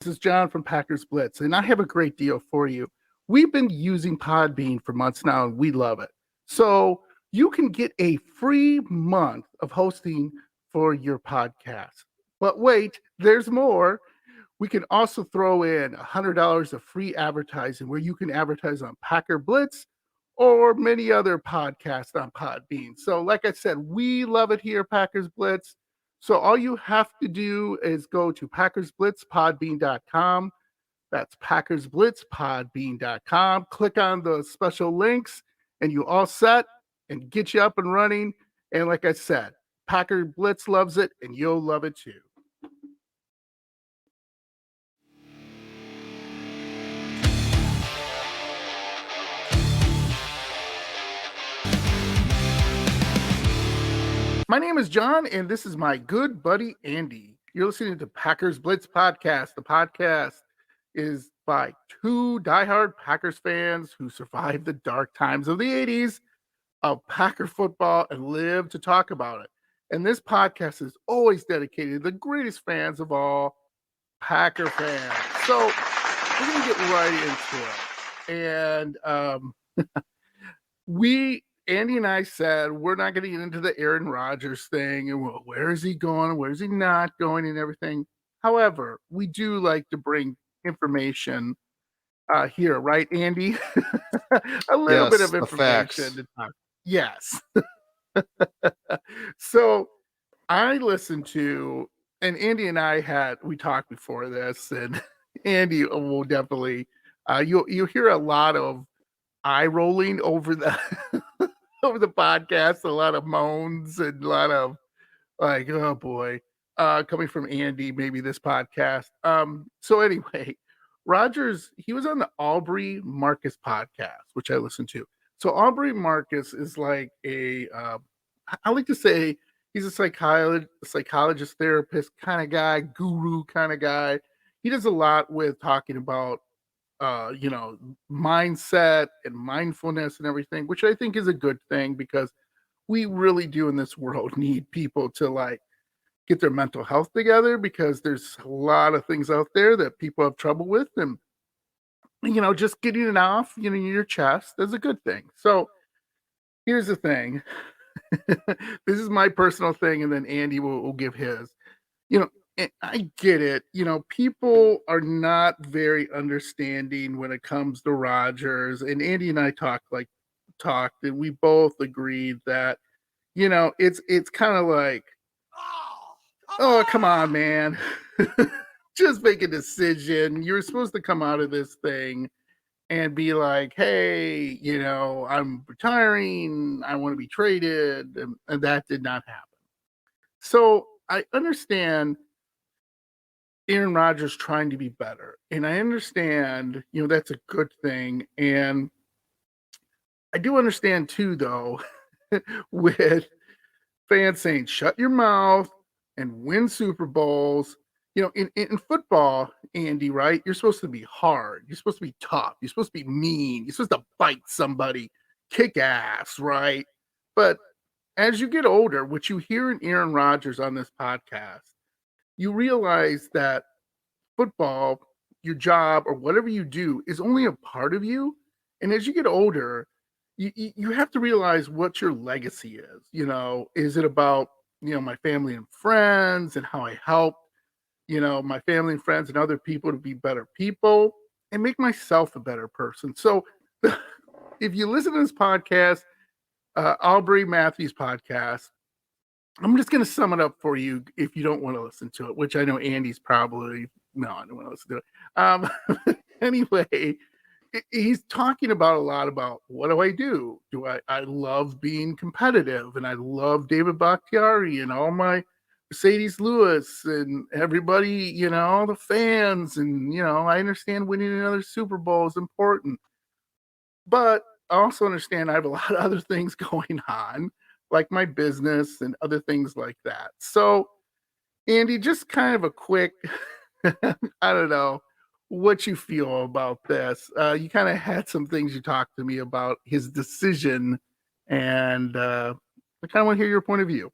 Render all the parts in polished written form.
This is John from Packers Blitz, and I have a great deal for you. We've been using Podbean for months now, and we love it. So you can get a free month of hosting for your podcast. But wait, there's more. We can also throw in $100 of free advertising where you can advertise on Packer Blitz or many other podcasts on Podbean. So, like I said, we love it here, Packers Blitz. So all you have to do is go to packersblitzpodbean.com. That's packersblitzpodbean.com. Click on the special links and you all set and get you up and running. And like I said, Packer Blitz loves it and you'll love it too. My name is John, and this is my good buddy Andy. You're listening to Packers Blitz Podcast. The podcast is by two diehard Packers fans who survived the dark times of the 80s of Packer football and live to talk about it. And this podcast is always dedicated to the greatest fans of all, Packer fans. So we're going to get right into it. And Andy and I said, we're not going to get into the Aaron Rodgers thing and well, where is he going? Where is he not going and everything. However, we do like to bring information here, right, Andy? A little bit of information to talk. Yes. So I listened to, and Andy and I we talked before this, and Andy will definitely, you'll hear a lot of eye rolling over the over the podcast, a lot of moans and a lot of like, oh boy, coming from Andy, maybe this podcast. So anyway, Rodgers, he was on the Aubrey Marcus podcast, which I listened to. So Aubrey Marcus is like I like to say he's a psychologist, therapist kind of guy, guru kind of guy. He does a lot with talking about mindset and mindfulness and everything, which I think is a good thing because we really do in this world need people to like get their mental health together because there's a lot of things out there that people have trouble with. And, just getting it off, in your chest is a good thing. So here's the thing. This is my personal thing. And then Andy will give his, I get it. People are not very understanding when it comes to Rodgers. And Andy and I talked, and we both agreed that, it's kind of like, oh, come on, man. Just make a decision. You're supposed to come out of this thing and be like, hey, I'm retiring. I want to be traded. And that did not happen. So I understand Aaron Rodgers trying to be better. And I understand, that's a good thing. And I do understand too, though, with fans saying, shut your mouth and win Super Bowls. In football, Andy, right? You're supposed to be hard. You're supposed to be tough. You're supposed to be mean. You're supposed to bite somebody, kick ass, right? But as you get older, what you hear in Aaron Rodgers on this podcast, you realize that football, your job, or whatever you do is only a part of you. And as you get older, you have to realize what your legacy is. Is it about, my family and friends and how I help, my family and friends and other people to be better people and make myself a better person. So if you listen to this podcast, Aubrey Matthews podcast, I'm just going to sum it up for you if you don't want to listen to it, which I know Andy's probably, no, I don't want to listen to it. Anyway, he's talking about a lot about what do I do? I love being competitive and I love David Bakhtiari and all my Mercedes Lewis and everybody, the fans. And, I understand winning another Super Bowl is important. But I also understand I have a lot of other things going on, like my business and other things like that. So, Andy, just kind of a quick, I don't know what you feel about this. You kind of had some things you talked to me about his decision, and I kind of want to hear your point of view.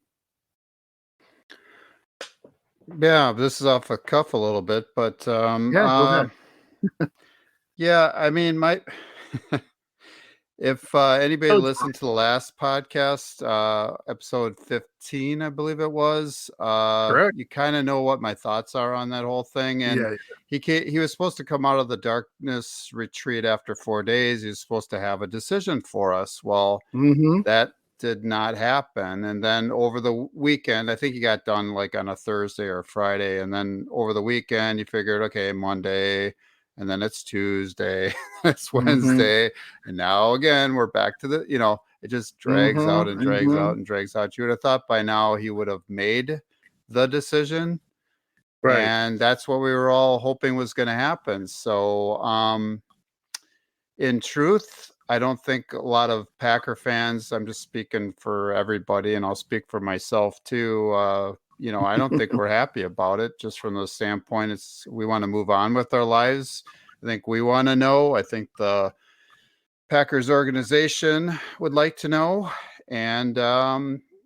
Yeah, this is off the cuff a little bit, but Yeah, go ahead. yeah, I mean, my if anybody Oh, listened to the last podcast, episode 15, I believe it was, correct. you kind of know what my thoughts are on that whole thing. And Yeah. he was supposed to come out of the darkness retreat after 4 days. He was supposed to have a decision for us. Well, Mm-hmm. that did not happen. And then over the weekend, I think he got done like on a Thursday or Friday. And then over the weekend, you figured, okay, Monday, and then it's Tuesday, it's Mm-hmm. Wednesday. And now again, we're back to it just drags out and Mm-hmm. drags Mm-hmm. out and drags out. You would have thought by now he would have made the decision. Right. And that's what we were all hoping was going to happen. So, in truth, I don't think a lot of Packer fans, I'm just speaking for everybody, and I'll speak for myself too. I don't think we're happy about it, just from the standpoint we want to move on with our lives. I think we want to know. I think the Packers organization would like to know. And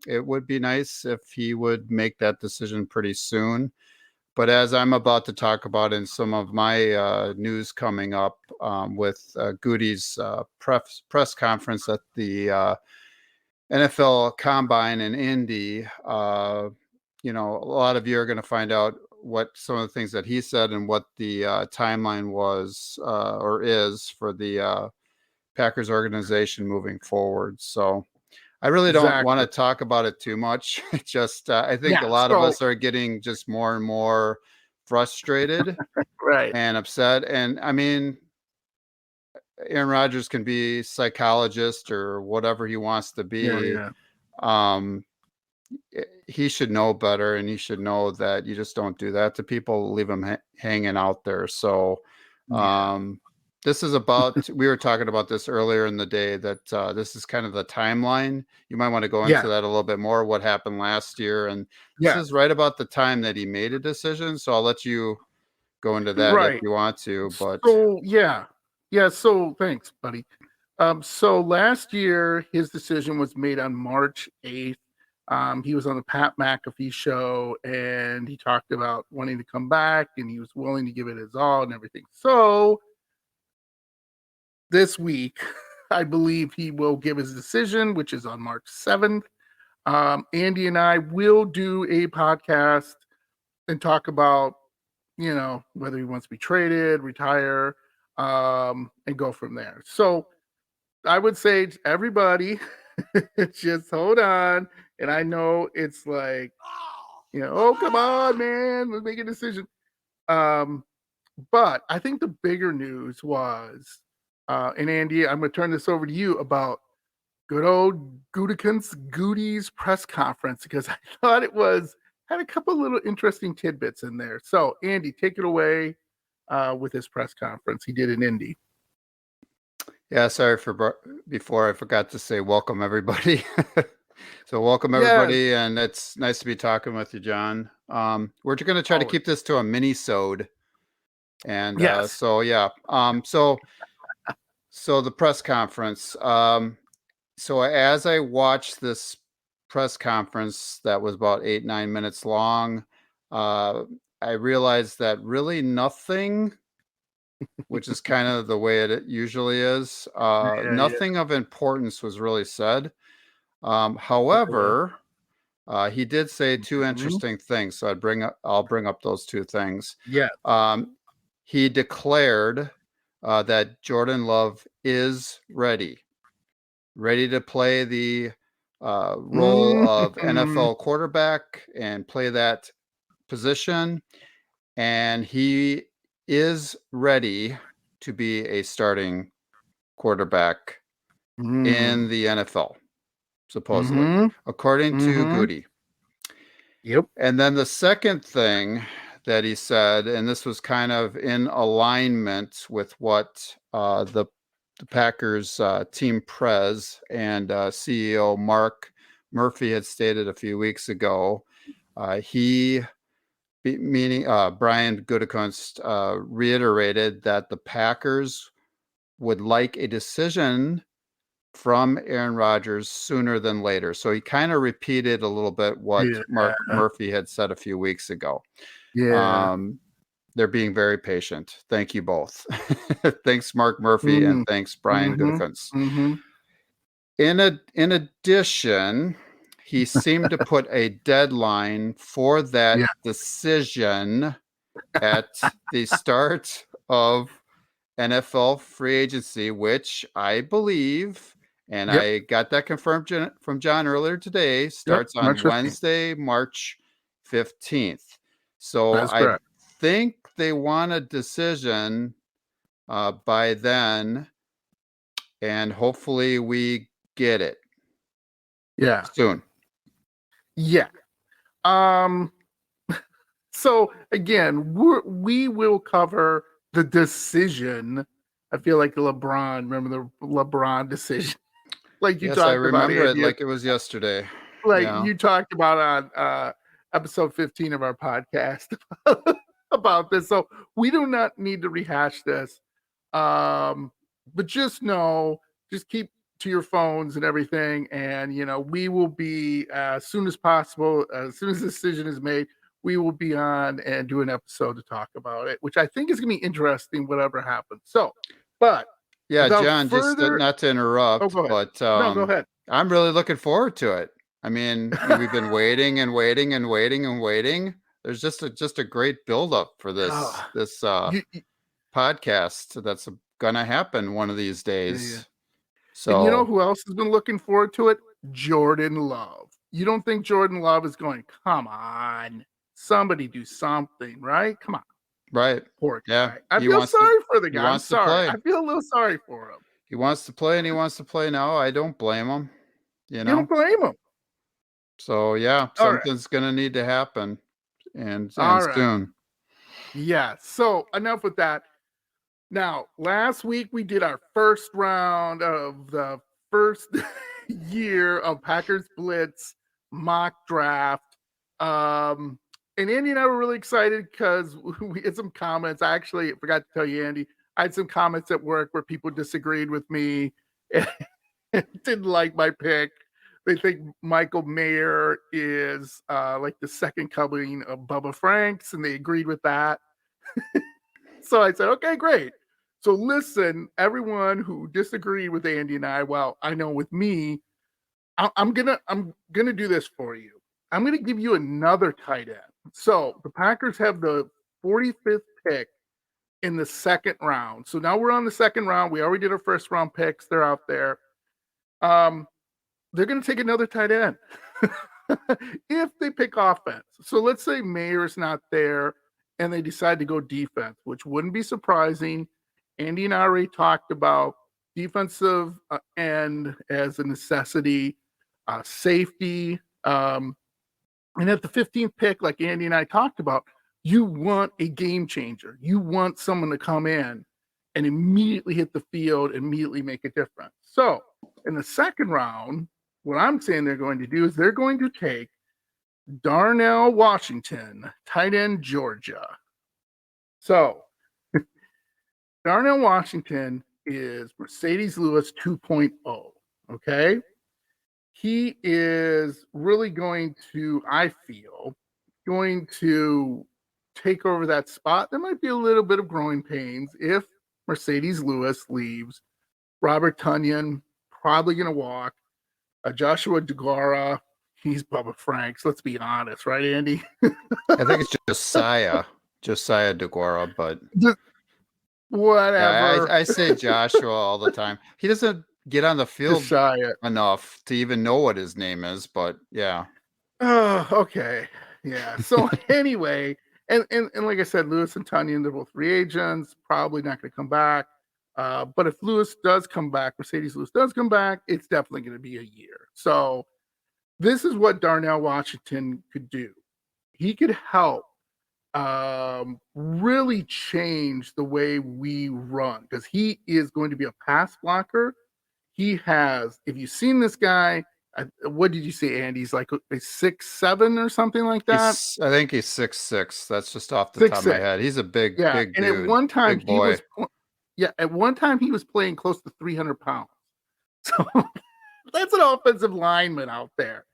it would be nice if he would make that decision pretty soon. But as I'm about to talk about in some of my news coming up with Goody's press conference at the NFL Combine in Indy, a lot of you are going to find out what some of the things that he said and what the timeline was or is for the Packers organization moving forward. So I really don't want Exactly. to talk about it too much. Just I think a Yeah. lot of So us are getting just more and more frustrated right. and upset. And I mean, Aaron Rodgers can be psychologist or whatever he wants to Yeah. be. Yeah. Um, he should know better, and he should know that you just don't do that to people. Leave them hanging out there. So, Yeah. this is about. We were talking about this earlier in the day that this is kind of the timeline. You might want to go Yeah. into that a little bit more. What happened last year, and this Yeah. is right about the time that he made a decision. So I'll let you go into that if Right. you want to. But So yeah. Yeah. So thanks, buddy. So last year his decision was made on March 8th. He was on the Pat McAfee show and he talked about wanting to come back and he was willing to give it his all and everything. So this week, I believe he will give his decision, which is on March 7th. Andy and I will do a podcast and talk about, whether he wants to be traded, retire, and go from there. So I would say to everybody, just hold on. And I know it's like, oh, come on, man, let's make a decision. But I think the bigger news was, and Andy, I'm going to turn this over to you about good old Goody's press conference because I thought it had a couple little interesting tidbits in there. So, Andy, take it away with his press conference he did in Indy. yeah, sorry for before I forgot to say welcome everybody. So welcome Yes. everybody, and it's nice to be talking with you, John. We're going to try to keep this to a mini-sode. And yes. so the press conference. So as I watched this press conference that was about 8-9 minutes long, I realized that really nothing, which is kind of the way it usually is, nothing of importance was really said. However, he did say two interesting things, so I'll bring up those two things. Yes. He declared that Jordan Love is ready to play the role of NFL quarterback and play that position, and he is ready to be a starting quarterback in the NFL, supposedly, according to Goody. Yep. And then the second thing that he said, and this was kind of in alignment with what the Packers team prez and CEO Mark Murphy had stated a few weeks ago. Meaning Brian Gutekunst, reiterated that the Packers would like a decision from Aaron Rodgers sooner than later. So he kind of repeated a little bit what Yeah. Mark Murphy had said a few weeks ago. Yeah. They're being very patient. Thank you both. Thanks, Mark Murphy, and thanks, Brian Gutekunst. In addition, he seemed to put a deadline for that decision at the start of NFL free agency, which I believe, and I got that confirmed from John earlier today, starts on March 15th. Wednesday, March 15th. So That's I correct. think they want a decision by then, and hopefully we get it soon. Yeah. So again, we will cover the decision. I feel like LeBron. Remember the LeBron decision? Like you Yes, talked I about, remember it Andy, like it was yesterday. like Yeah. you talked about on episode 15 of our podcast about this. So we do not need to rehash this. But just know, just keep to your phones and everything, and we will be as soon as possible, as soon as the decision is made, we will be on and do an episode to talk about it, which I think is going to be interesting, whatever happens. So, but yeah, John, further... just not to interrupt, go ahead. but No, go ahead. I'm really looking forward to it. I mean, we've been waiting and waiting and waiting and waiting. There's just a great buildup for this podcast that's gonna happen one of these days. Yeah. So, and you know who else has been looking forward to it? Jordan Love. You don't think Jordan Love is going, come on, somebody do something, right? Come on. Right. Poor guy. Yeah. I feel sorry for the guy. I'm sorry. Play. I feel a little sorry for him. He wants to play and he wants to play now. I don't blame him. You don't blame him. So yeah, something's gonna need to happen, and soon. Yeah. So enough with that. Now, last week we did our first round of the first year of Packers Blitz mock draft. And Andy and I were really excited because we had some comments. I actually forgot to tell you, Andy, I had some comments at work where people disagreed with me and didn't like my pick. They think Michael Mayer is like the second coming of Bubba Franks, and they agreed with that. So I said, okay, great. So listen, everyone who disagreed with Andy and I, well, I know with me, I'm gonna do this for you. I'm gonna give you another tight end. So the Packers have the 45th pick in the second round. So now we're on the second round. We already did our first round picks. They're out there. They're going to take another tight end if they pick offense. So let's say Mayer's not there and they decide to go defense, which wouldn't be surprising. Andy and I already talked about defensive end as a necessity, safety. And at the 15th pick, like Andy and I talked about, you want a game changer. You want someone to come in and immediately hit the field, immediately make a difference. So in the second round, what I'm saying they're going to do is they're going to take Darnell Washington, tight end, Georgia. So Darnell Washington is Mercedes Lewis 2.0. Okay. He is really going to, I feel, going to take over that spot. There might be a little bit of growing pains if Mercedes Lewis leaves. Robert Tonyan probably going to walk. Joshua DeGuara, he's Bubba Franks. Let's be honest, right, Andy? I think it's Josiah DeGuara, but whatever. Yeah, I say Joshua all the time. He doesn't get on the field enough to even know what his name is, but yeah. Oh, okay. Yeah. So anyway, and like I said, Lewis and Tonyan, they're both free agents, probably not going to come back. But if Lewis does come back, Mercedes Lewis does come back, it's definitely going to be a year. So this is what Darnell Washington could do. He could help really change the way we run because he is going to be a pass blocker. He has, if you've seen this guy, what did you say, Andy? He's like a 6'7" or something like that. I think he's 6'6". That's just off the top of my head. He's a big dude. And at one time he was playing close to 300 pounds. So that's an offensive lineman out there.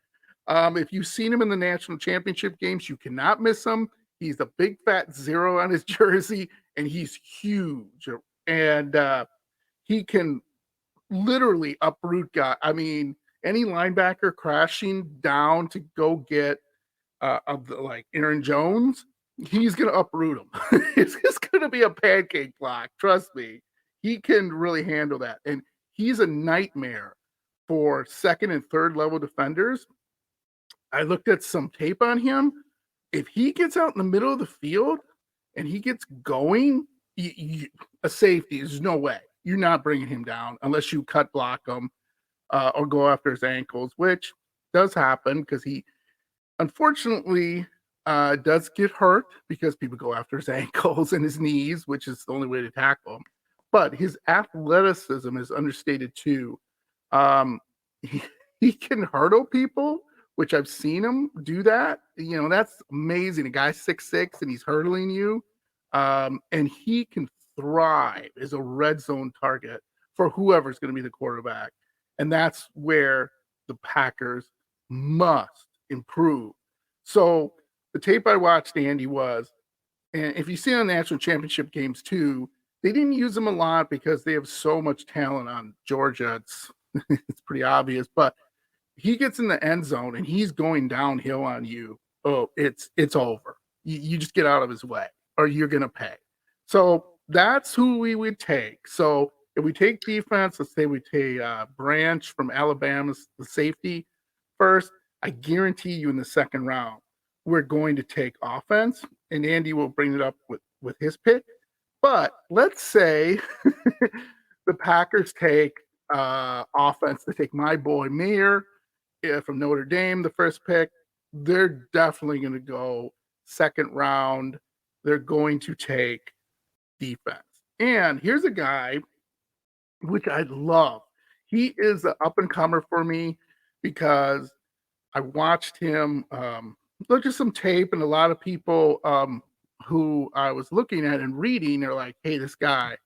If you've seen him in the national championship games, you cannot miss him. He's a big fat zero on his jersey, and he's huge. And he can literally uproot guy. I mean, any linebacker crashing down to go get like Aaron Jones, he's gonna uproot him. It's gonna be a pancake block. Trust me, he can really handle that, and he's a nightmare for second and third level defenders. I looked at some tape on him. If he gets out in the middle of the field and he gets going, a safety, there's no way. You're not bringing him down unless you cut block him or go after his ankles, which does happen because he unfortunately does get hurt because people go after his ankles and his knees, which is the only way to tackle him. But his athleticism is understated too. He can hurdle people, which I've seen him do that. You know, that's amazing. A guy 6'6" and he's hurdling you. And he can thrive as a red zone target for whoever's going to be the quarterback. And that's where the Packers must improve. So the tape I watched, Andy, was, and if you see on national championship games too, they didn't use him a lot because they have so much talent on Georgia. It's pretty obvious, but he gets in the end zone and he's going downhill on you. Oh, it's over. You just get out of his way or you're going to pay. So that's who we would take. So if we take defense, let's say we take Branch from Alabama, the safety first, I guarantee you in the second round, we're going to take offense, and Andy will bring it up with his pick. But let's say the Packers take offense. They take my boy Mayer from Notre Dame, the first pick. They're definitely going to go second round. They're going to take defense. And here's a guy which I love. He is an up-and-comer for me because I watched him look at some tape, and a lot of people who I was looking at and reading are like, hey, this guy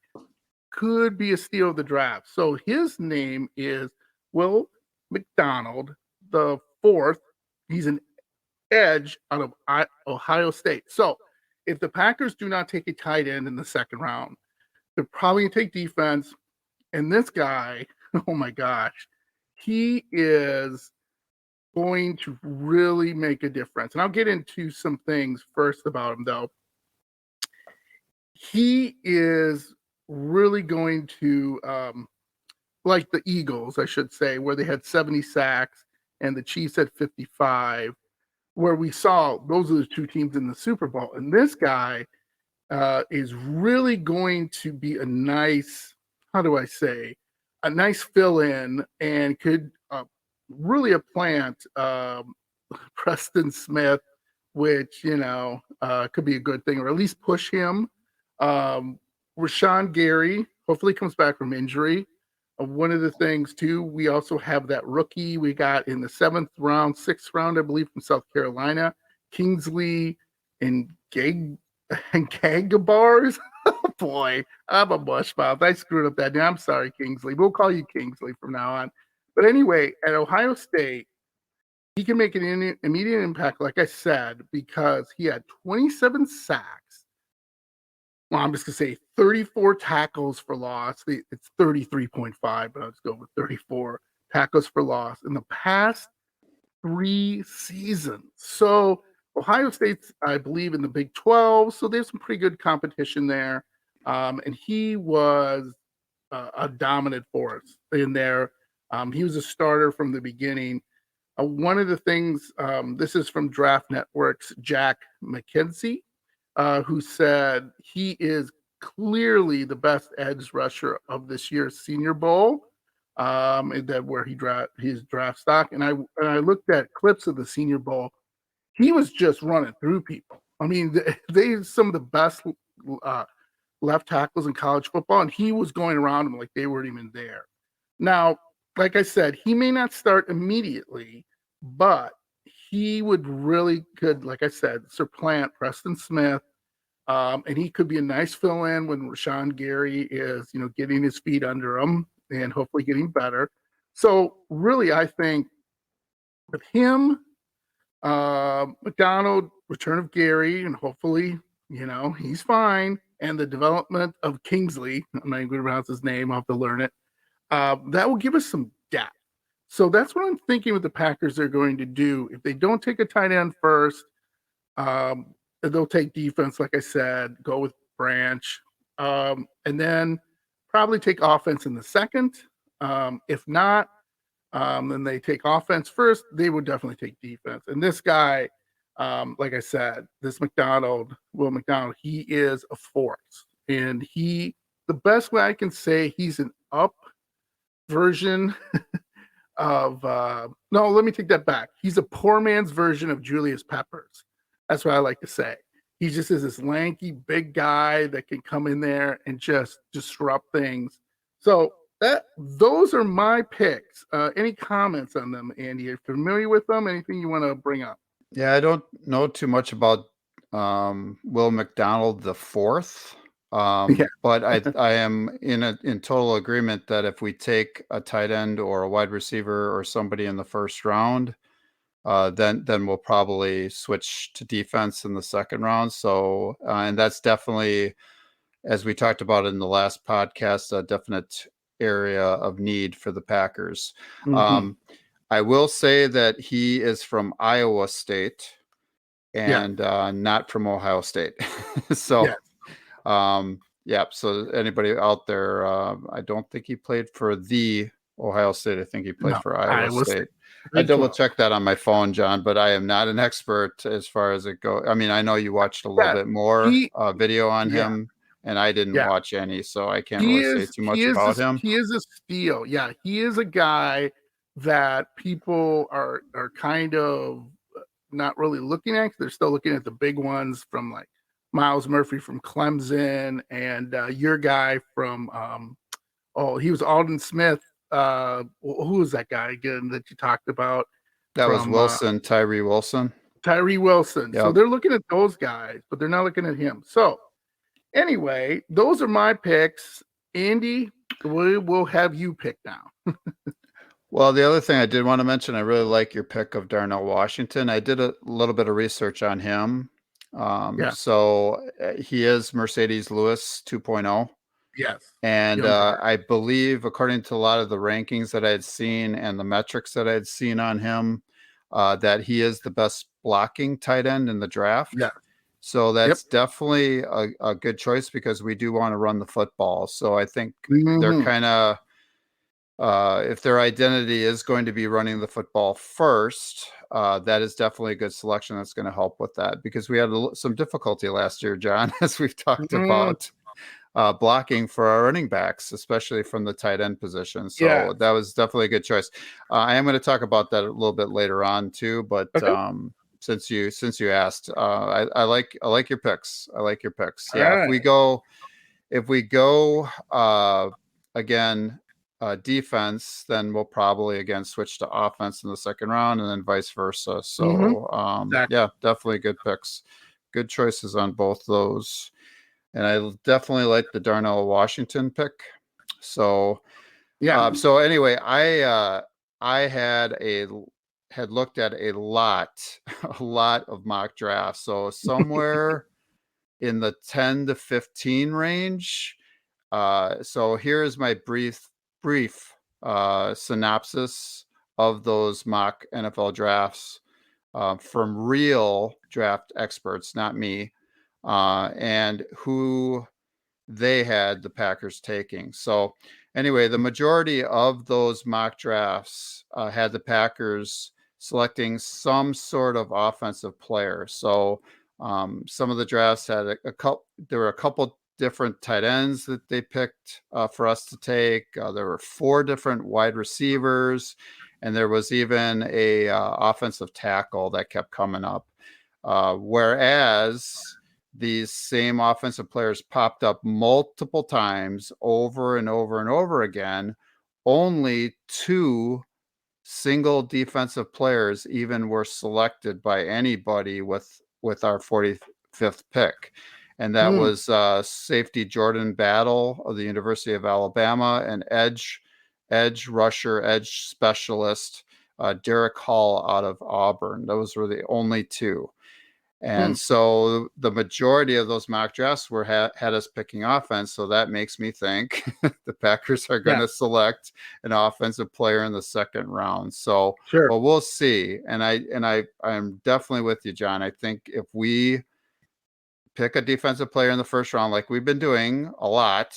could be a steal of the draft. So his name is Will McDonald, the fourth. He's an edge out of Ohio State. So if the Packers do not take a tight end in the second round, they're probably going to take defense. And this guy, oh my gosh, he is going to really make a difference. And I'll get into some things first about him, though. He is really going to, like the Eagles, I should say, where they had 70 sacks and the Chiefs had 55, where we saw those are the two teams in the Super Bowl. And this guy is really going to be a nice, how do I say, a nice fill-in and could really plant Preston Smith, which, you know, could be a good thing, or at least push him. Rashawn Gary hopefully comes back from injury. One of the things, too, we also have that rookie we got in the 7th round, 6th round, I believe, from South Carolina, Kingsley and Gagabars. Oh, boy, I'm a mushmouth. I screwed up that name. I'm sorry, Kingsley. We'll call you Kingsley from now on. But anyway, at Ohio State, he can make an immediate impact, like I said, because he had 27 sacks. Well, I'm just going to say 34 tackles for loss. It's 33.5, but I'll just go with 34 tackles for loss in the past 3 seasons. So Ohio State's, I believe, in the Big 12, so there's some pretty good competition there. And he was a dominant force in there. He was a starter from the beginning. One of the things, this is from Draft Network's Jack McKenzie, who said he is clearly the best edge rusher of this year's Senior Bowl, and that where his draft stock. And I looked at clips of the Senior Bowl. He was just running through people. I mean, they some of the best left tackles in college football, and he was going around them like they weren't even there. Now, like I said, he may not start immediately, but he would really could, like I said, supplant Preston Smith, and he could be a nice fill-in when Rashawn Gary is, you know, getting his feet under him and hopefully getting better. So really, I think with him, McDonald, return of Gary, and hopefully, he's fine. And the development of Kingsley, I'm not even going to pronounce his name, I'll have to learn it. That will give us some depth. So that's what I'm thinking with the Packers they're going to do. If they don't take a tight end first, they'll take defense, like I said, go with Branch, and then probably take offense in the second. If not, then they take offense first. They would definitely take defense. And this guy, like I said, Will McDonald, he is a force. And the best way I can say he's an up version of, no, let me take that back. He's a poor man's version of Julius Peppers. That's what I like to say. He just is this lanky, big guy that can come in there and just disrupt things. So those are my picks. Any comments on them, Andy? Are you familiar with them? Anything you want to bring up? Yeah, I don't know too much about Will McDonald the fourth, Yeah. but I am in total agreement that if we take a tight end or a wide receiver or somebody in the first round, then we'll probably switch to defense in the second round. So and that's definitely, as we talked about in the last podcast, a definite area of need for the Packers. Mm-hmm. I will say that he is from Iowa State and not from Ohio State. So, yeah. So anybody out there, I don't think he played for the Ohio State. I think he played for Iowa State. I double checked that on my phone, John, but I am not an expert as far as it goes. I mean, I know you watched a little bit more video on him, and I didn't watch any, so I can't really say too much about him. He is a steal. Yeah, he is a guy that people are kind of not really looking at. They're still looking at the big ones from like Miles Murphy from Clemson and your guy from he was Alden Smith. Who was that guy again that you talked about? That was Wilson, Tyree Wilson. Tyree Wilson. Yep. So they're looking at those guys, but they're not looking at him. So anyway, those are my picks. Andy, we will have you pick now. Well, the other thing I did want to mention, I really like your pick of Darnell Washington. I did a little bit of research on him. So he is Mercedes Lewis 2.0. Yes. And I believe, according to a lot of the rankings that I had seen and the metrics that I had seen on him, that he is the best blocking tight end in the draft. Yeah. So that's definitely a good choice because we do want to run the football. So I think they're kind of, if their identity is going to be running the football first, that is definitely a good selection that's going to help with that, because we had some difficulty last year, John, as we've talked about blocking for our running backs, especially from the tight end position. So that was definitely a good choice. I am going to talk about that a little bit later on too, but since you asked, I like your picks. I like your picks. Yeah. Right. If we go again, defense, then we'll probably again switch to offense in the second round and then vice versa. So definitely good picks. Good choices on both those. And I definitely like the Darnell Washington pick. So so anyway, I had looked at a lot of mock drafts. So somewhere in the 10 to 15 range. So here's my brief synopsis of those mock NFL drafts from real draft experts, not me, and who they had the Packers taking. So anyway, the majority of those mock drafts had the Packers selecting some sort of offensive player. So some of the drafts had there were a couple different tight ends that they picked for us to take. There were 4 different wide receivers, and there was even a offensive tackle that kept coming up. Whereas these same offensive players popped up multiple times over and over and over again, only 2 single defensive players even were selected by anybody with our 45th pick. And that was safety Jordan Battle of the University of Alabama and edge edge rusher, edge specialist, Derek Hall out of Auburn. Those were the only two. And so the majority of those mock drafts had us picking offense. So that makes me think the Packers are going to select an offensive player in the second round. So, but we'll see. And I'm definitely with you, John. I think if we pick a defensive player in the first round, like we've been doing a lot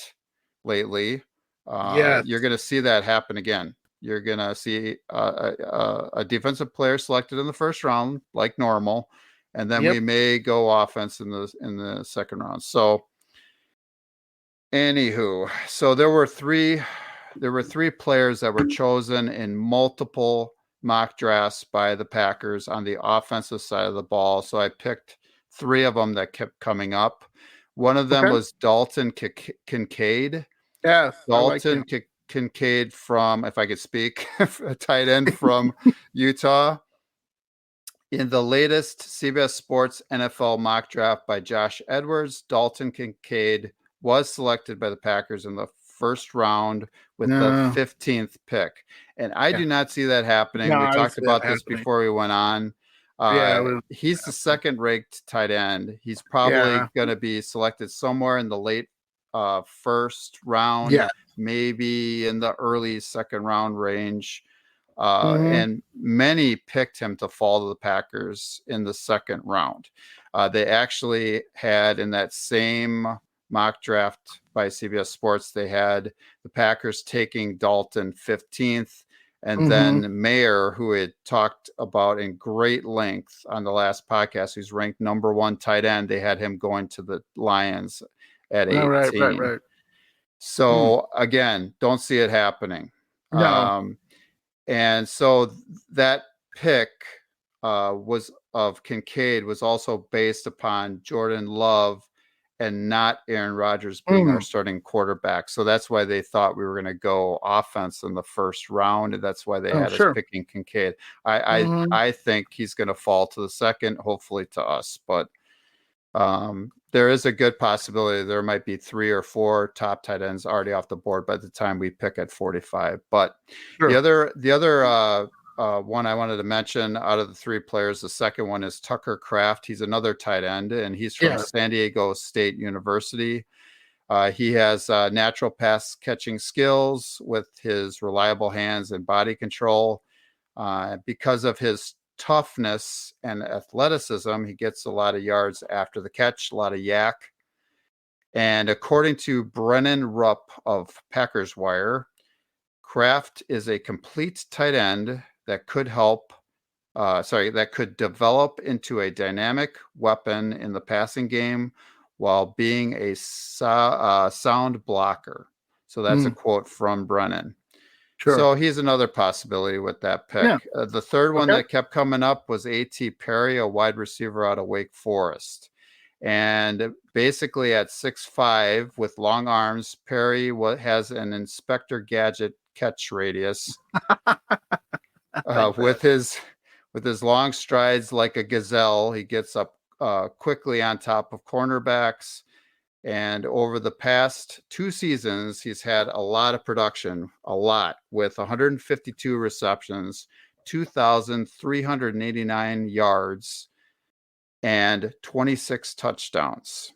lately, you're going to see that happen again. You're going to see a defensive player selected in the first round, like normal. And then we may go offense in the second round. So, anywho, so there were three players that were chosen in multiple mock drafts by the Packers on the offensive side of the ball. So I picked three of them that kept coming up. One of them was Dalton Kincaid. Yes, Dalton Kincaid from, if I could speak, a tight end from Utah. In the latest CBS Sports NFL mock draft by Josh Edwards, Dalton Kincaid was selected by the Packers in the first round with the 15th pick. And I do not see that happening. We talked about this before we went on. He's the second ranked tight end. He's probably going to be selected somewhere in the late first round, maybe in the early second round range. And many picked him to fall to the Packers in the second round. They actually had, in that same mock draft by CBS Sports, they had the Packers taking Dalton 15th, and then Mayer, who had talked about in great length on the last podcast, who's ranked number 1 tight end, they had him going to the Lions at 18. Right. So again, don't see it happening. And so that pick was of Kincaid was also based upon Jordan Love and not Aaron Rodgers being our starting quarterback. So that's why they thought we were going to go offense in the first round. And that's why they had us picking Kincaid. I think he's going to fall to the second, hopefully to us. But there is a good possibility there might be 3 or 4 top tight ends already off the board by the time we pick at 45. But the other one I wanted to mention out of the 3 players, the second one is Tucker Kraft. He's another tight end, and he's from San Diego State University. He has natural pass catching skills with his reliable hands and body control. Because of his toughness and athleticism, he gets a lot of yards after the catch, a lot of yak. And according to Brennan Rupp of Packers Wire, Kraft is a complete tight end that could develop into a dynamic weapon in the passing game while being a sound blocker. So that's a quote from Brennan. So he's another possibility with that pick. The third one that kept coming up was A.T. Perry, a wide receiver out of Wake Forest. And basically at 6'5", with long arms, Perry has an Inspector Gadget catch radius. With his long strides like a gazelle, he gets up quickly on top of cornerbacks. And over the past 2 seasons, he's had a lot of production, with 152 receptions, 2,389 yards, and 26 touchdowns.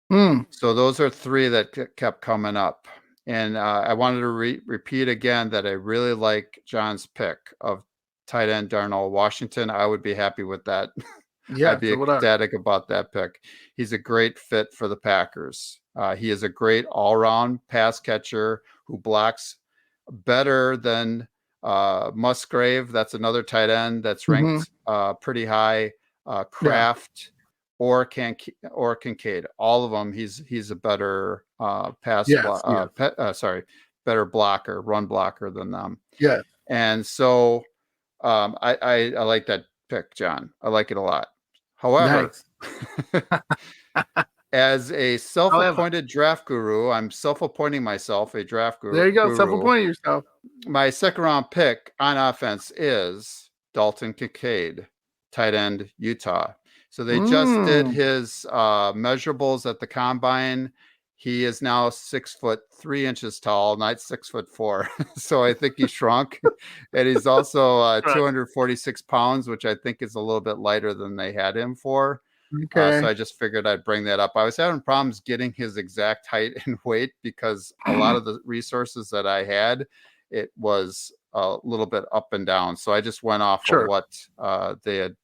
So those are 3 that kept coming up. And I wanted to repeat again that I really like John's pick of tight end Darnell Washington. I would be happy with that. I'd be ecstatic about that pick. He's a great fit for the Packers. He is a great all-around pass catcher who blocks better than Musgrave. That's another tight end that's ranked pretty high. Kraft or Kincaid. All of them. He's a better better blocker, run blocker than them. And so I like that pick, John. I like it a lot. However, as a self-appointed draft guru, I'm self-appointing myself a draft guru. There you go, self-appointing yourself. My second round pick on offense is Dalton Kincaid, tight end, Utah. So they just did his measurables at the combine. he is now 6'3" tall, not 6'4". So I think he shrunk, and he's also Right. 246 pounds, which I think is a little bit lighter than they had him for. Okay. So I just figured I'd bring that up. I was having problems getting his exact height and weight because a lot of the resources that I had, it was a little bit up and down. So I just went off of Sure. what they had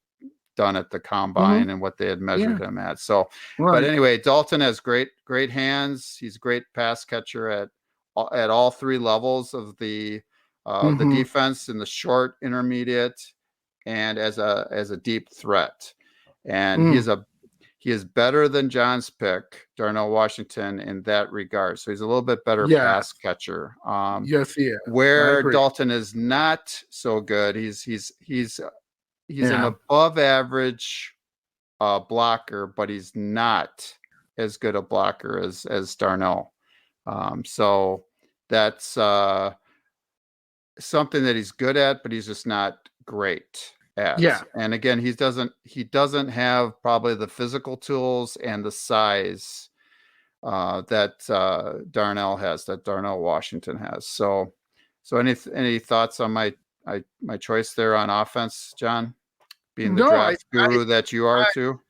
done at the Mhm. combine and what they had measured Yeah. him at. So, but Right. anyway, Dalton has great hands. He's a great pass catcher at all three levels of the Mhm. defense, in the short, intermediate, and as a deep threat. And Mm. he is better than John's pick, Darnell Washington, in that regard. So he's a little bit better pass Yes. catcher. Yes, he is. I Where agree. Dalton is not so good, he's an Yeah. above average blocker, but he's not as good a blocker as Darnell. So that's something that he's good at, but he's just not great at. Yeah. And again, he doesn't have probably the physical tools and the size that Darnell has, that Darnell Washington has. So any thoughts on my choice there on offense, John? Being the No, draft guru that you are too?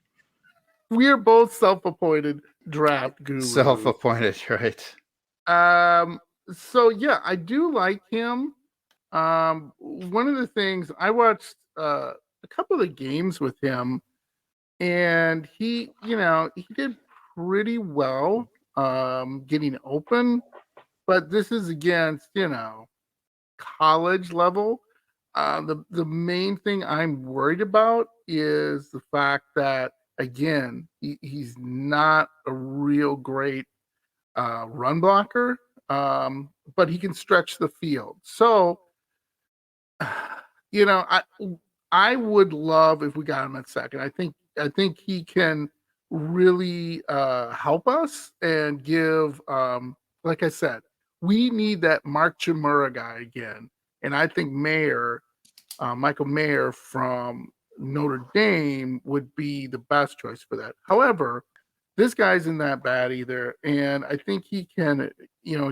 we're both self-appointed draft gurus. Self-appointed, right? So yeah, I do like him. One of the things I watched a couple of games with him, and he did pretty well getting open, but this is against college level. The main thing I'm worried about is the fact that again he's not a real great run blocker, but he can stretch the field. So I would love if we got him at second. I think he can really help us and give like I said, we need that Mark Chimura guy again. And I think Michael Mayer from Notre Dame would be the best choice for that. However, this guy isn't that bad either. And I think he can,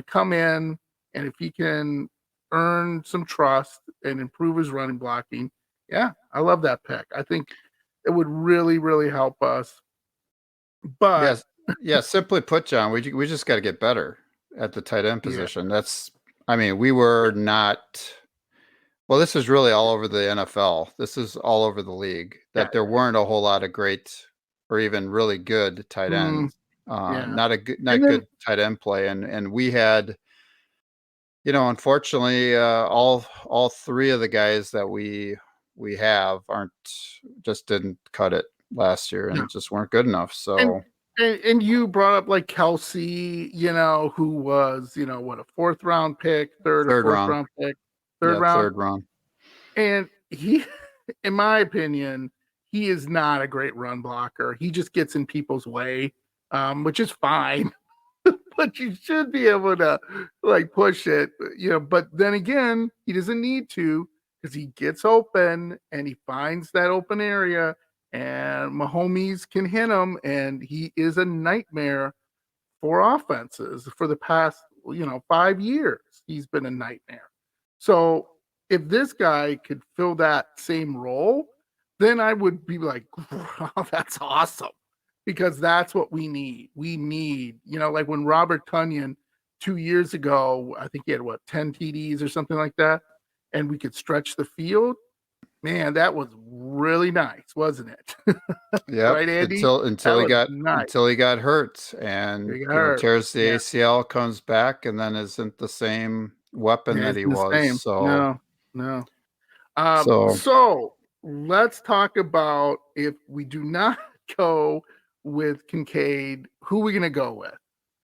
come in, and if he can earn some trust and improve his running blocking, yeah, I love that pick. I think it would really, really help us. But Yes, yeah. Simply put, John, we just got to get better at the tight end yeah, position. We were not. Well, this is really all over the NFL. This is all over the league, that there weren't a whole lot of great or even really good tight ends. Yeah. Not then, good tight end play. And we had, unfortunately, all three of the guys that we have didn't cut it last year and just weren't good enough. So and you brought up like Kelsey, who was, what, a fourth round pick, third or fourth round pick, third round. And he, in my opinion, he is not a great run blocker. He just gets in people's way, which is fine. But you should be able to like push it, But then again, he doesn't need to, because he gets open and he finds that open area, and Mahomes can hit him, and he is a nightmare for offenses for the past 5 years. He's been a nightmare. So if this guy could fill that same role, then I would be like, wow, that's awesome, because that's what we need. We need, like when Robert Tunyon 2 years ago, I think he had 10 TDs or something like that, and we could stretch the field. Man, that was really nice, wasn't it? Yeah, Right, Andy? until he got hurt, and tears the ACL, comes back, and then isn't the same weapon that he was. So no. So let's talk about, if we do not go with Kincaid, who are we gonna go with?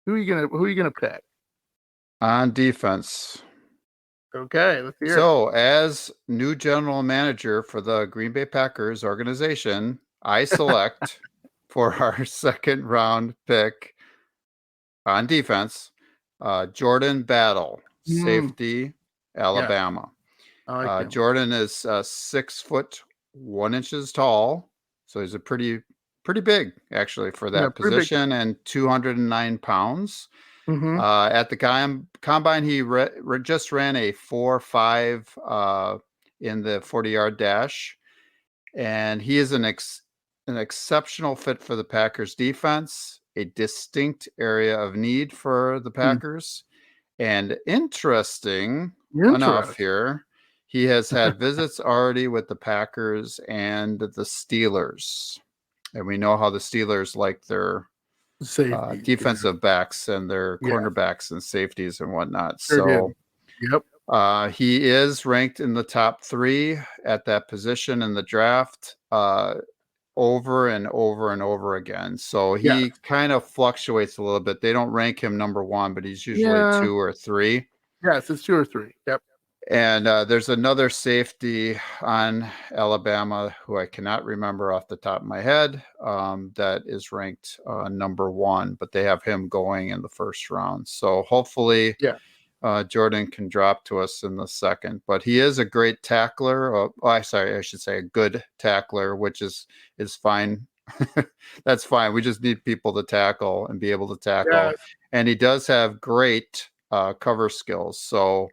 Who are you gonna pick on defense? Okay, let's hear it. So, as new general manager for the Green Bay Packers organization, I select for our second round pick on defense, Jordan Battle, safety, Alabama. I like him. Jordan is 6'1" tall, so he's a pretty pretty big actually for Yeah, that pretty big. position, and 209 pounds. Mm-hmm. At the combine, he just ran a 4.5 in the 40-yard dash, and he is an exceptional fit for the Packers defense, a distinct area of need for the Packers. And interesting enough here, he has had visits already with the Packers and the Steelers. And we know how the Steelers like their defensive backs and their cornerbacks and safeties and whatnot. So he is ranked in the top 3 at that position in the draft over and over and over again. So he kind of fluctuates a little bit. They don't rank him number 1, but he's usually 2 or 3. Yes, it's 2 or 3. Yep. And there's another safety on Alabama who I cannot remember off the top of my head that is ranked number 1, but they have him going in the first round. So hopefully Jordan can drop to us in the second. But he is a great tackler. I should say a good tackler, which is fine. That's fine. We just need people to tackle and be able to tackle. Yes. And he does have great cover skills. So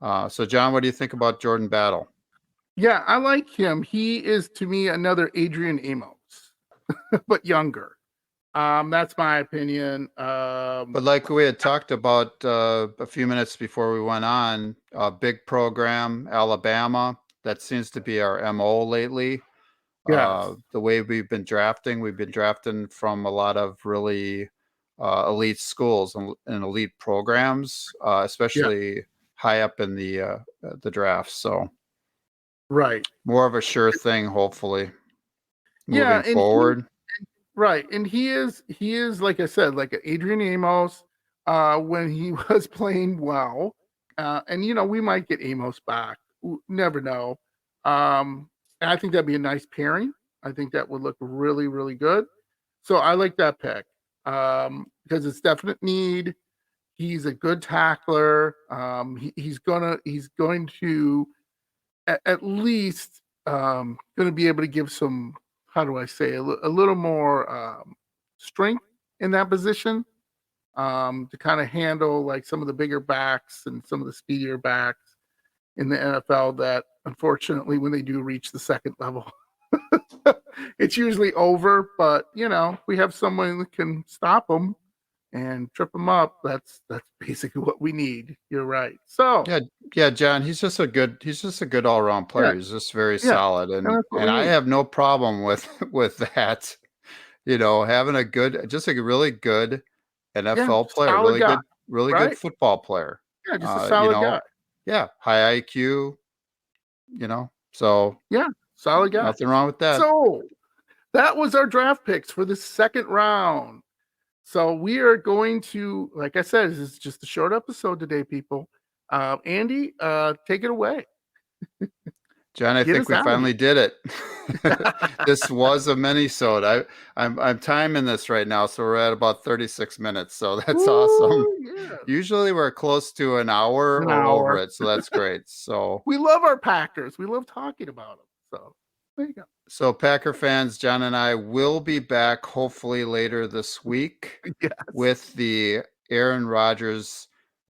John, what do you think about Jordan Battle? Yeah, I like him. He is, to me, another Adrian Amos, but younger. That's my opinion. But like we had talked about a few minutes before we went on, big program, Alabama. That seems to be our MO lately. Yes. The way we've been drafting from a lot of really elite schools and elite programs, especially high up in the draft. So more of a sure thing, hopefully, moving forward. And he is like I said, like Adrian Amos when he was playing well, and we might get Amos back. Never know. And I think that'd be a nice pairing. I think that would look really, really good. So I like that pick because it's definite need. He's a good tackler. He's going to at least going to be able to give some, how do I say, a little more strength in that position to kind of handle like some of the bigger backs and some of the speedier backs in the NFL that unfortunately when they do reach the second level, it's usually over. But, we have someone that can stop them and trip them up. That's basically what we need. You're right. So yeah, John, he's just a good all-around player. He's just very solid, and I have no problem with that. Having just a really good NFL player, really good football player. Yeah, just a solid guy. Yeah, high IQ. So solid guy. Nothing wrong with that. So that was our draft picks for the second round. So we are going to, like I said, this is just a short episode today, people. Andy, take it away. John, I think we finally did it. This was a mini-sode. I'm timing this right now, so we're at about 36 minutes. So that's awesome. Yeah. Usually we're close to an hour or over it, so that's great. So we love our Packers. We love talking about them. So there you go. So Packer fans, John and I will be back hopefully later this week with the Aaron Rodgers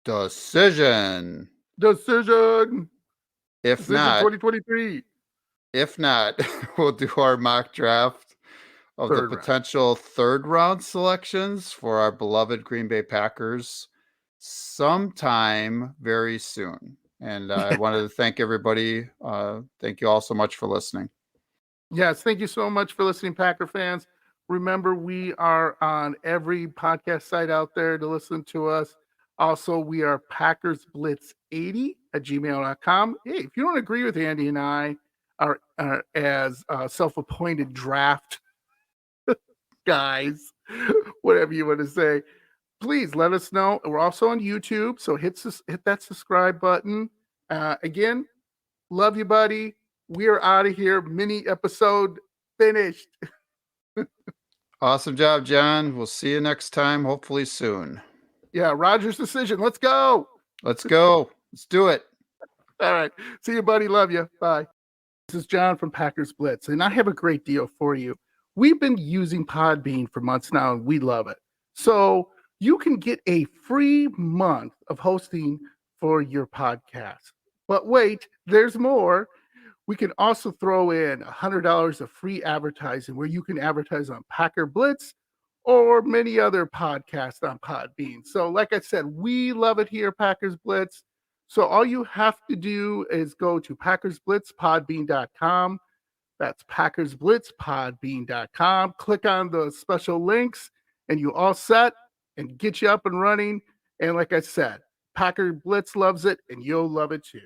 decision. If not, 2023. If not, we'll do our mock draft of the potential third round selections for our beloved Green Bay Packers sometime very soon. And I wanted to thank everybody. Thank you all so much for listening. Yes, thank you so much for listening, Packer fans. Remember, we are on every podcast site out there to listen to us. Also, we are PackersBlitz80@gmail.com. Hey, if you don't agree with Andy and I as self-appointed draft guys, whatever you want to say, please let us know. We're also on YouTube, so hit that subscribe button. Again, love you, buddy. We are out of here. Mini episode finished. Awesome job, John. We'll see you next time, hopefully soon. Yeah, Rodgers decision. Let's go. Let's go. Let's do it. All right. See you, buddy. Love you. Bye. This is John from Packers Blitz, and I have a great deal for you. We've been using Podbean for months now, and we love it. So you can get a free month of hosting for your podcast. But wait, there's more. We can also throw in $100 of free advertising where you can advertise on Packer Blitz or many other podcasts on Podbean. So, like I said, we love it here, Packers Blitz. So, all you have to do is go to PackersBlitzPodbean.com. That's PackersBlitzPodbean.com. Click on the special links, and you all set and get you up and running. And like I said, Packer Blitz loves it, and you'll love it too.